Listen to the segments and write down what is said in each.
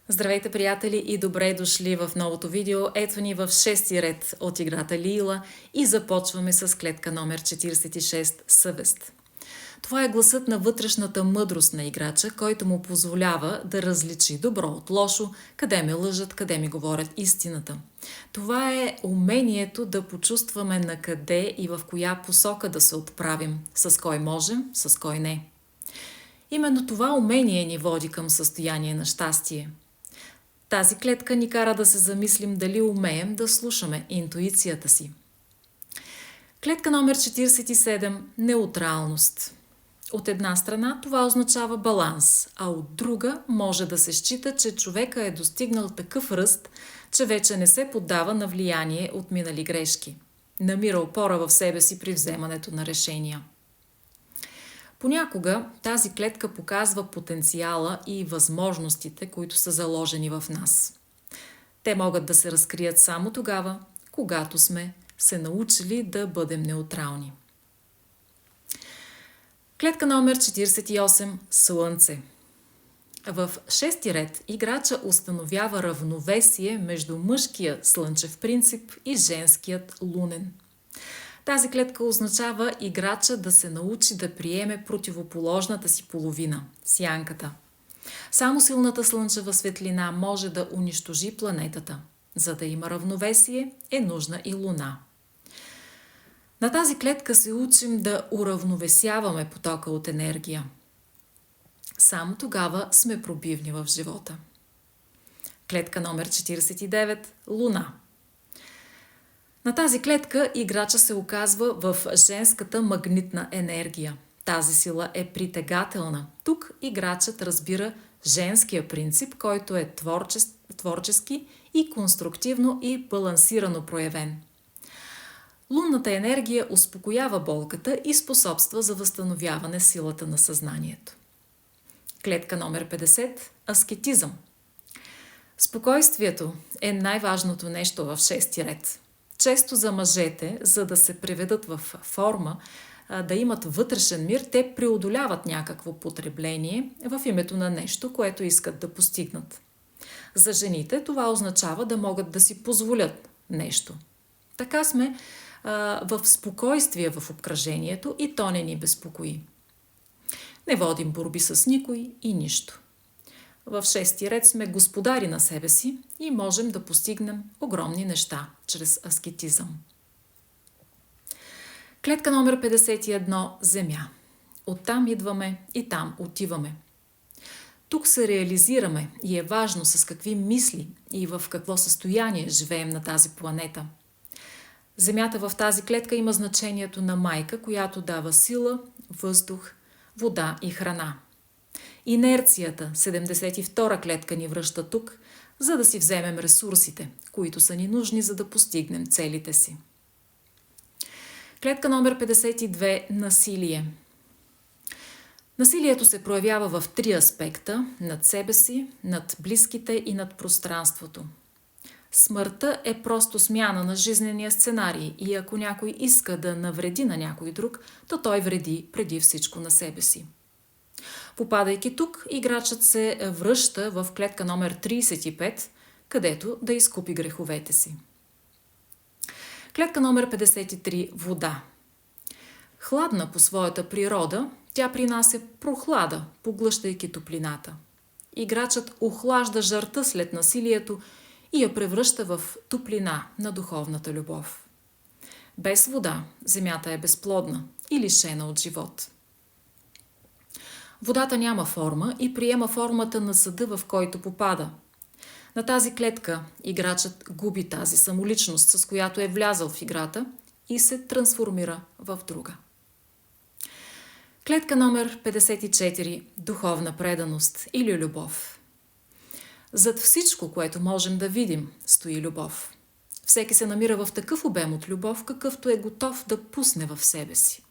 Здравейте, приятели, и добре дошли в новото видео. Ето ни в шести ред от играта Лиила и започваме с клетка номер 46 – съвест. Това е гласът на вътрешната мъдрост на играча, който му позволява да различи добро от лошо, къде ме лъжат, къде ми говорят истината. Това е умението да почувстваме на къде и в коя посока да се отправим, с кой можем, с кой не. Именно това умение ни води към състояние на щастие. Тази клетка ни кара да се замислим дали умеем да слушаме интуицията си. Клетка номер 47 – неутралност. От една страна това означава баланс, а от друга може да се счита, че човека е достигнал такъв ръст, че вече не се поддава на влияние от минали грешки. Намира опора в себе си при вземането на решения. Понякога тази клетка показва потенциала и възможностите, които са заложени в нас. Те могат да се разкрият само тогава, когато сме се научили да бъдем неутрални. Клетка номер 48 – Слънце. В шести ред играча установява равновесие между мъжкия слънчев принцип и женският лунен. Тази клетка означава играча да се научи да приеме противоположната си половина – сянката. Само силната слънчева светлина може да унищожи планетата. За да има равновесие, е нужна и луна. На тази клетка се учим да уравновесяваме потока от енергия. Само тогава сме пробивни в живота. Клетка номер 49 – Луна. На тази клетка играча се оказва в женската магнитна енергия. Тази сила е притегателна. Тук играчът разбира женския принцип, който е творчески и конструктивно и балансирано проявен. Лунната енергия успокоява болката и способства за възстановяване силата на съзнанието. Клетка номер 50 – Аскетизъм. Спокойствието е най-важното нещо в шести ред. Често за мъжете, за да се приведат в форма, да имат вътрешен мир, те преодоляват някакво потребление в името на нещо, което искат да постигнат. За жените това означава да могат да си позволят нещо. Така сме в спокойствие в обкръжението и то не ни безпокои. Не водим борби с никой и нищо. В шести ред сме господари на себе си и можем да постигнем огромни неща чрез аскетизъм. Клетка номер 51 – Земя. Оттам идваме и там отиваме. Тук се реализираме и е важно с какви мисли и в какво състояние живеем на тази планета. Земята в тази клетка има значението на майка, която дава сила, въздух, вода и храна. Инерцията, 72-а клетка, ни връща тук, за да си вземем ресурсите, които са ни нужни, за да постигнем целите си. Клетка номер 52 – Насилие. Насилието се проявява в три аспекта – над себе си, над близките и над пространството. Смъртта е просто смяна на жизнения сценарий и ако някой иска да навреди на някой друг, то той вреди преди всичко на себе си. Попадайки тук, играчът се връща в клетка номер 35, където да изкупи греховете си. Клетка номер 53 – Вода. Хладна по своята природа, тя принася прохлада, поглъщайки топлината. Играчът охлажда жарта след насилието и я превръща в топлина на духовната любов. Без вода земята е безплодна и лишена от живот. Водата няма форма и приема формата на съда, в който попада. На тази клетка играчът губи тази самоличност, с която е влязъл в играта и се трансформира в друга. Клетка номер 54 – Духовна преданост или любов. Зад всичко, което можем да видим, стои любов. Всеки се намира в такъв обем от любов, какъвто е готов да пусне в себе си.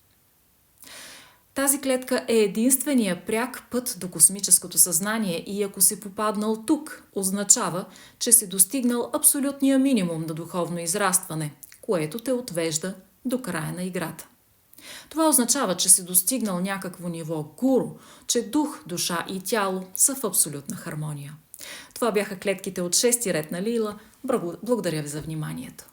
Тази клетка е единствения пряк път до космическото съзнание и ако си попаднал тук, означава, че си достигнал абсолютния минимум на духовно израстване, което те отвежда до края на играта. Това означава, че си достигнал някакво ниво гуру, че дух, душа и тяло са в абсолютна хармония. Това бяха клетките от 6-ти ред на Лила. Благодаря ви за вниманието.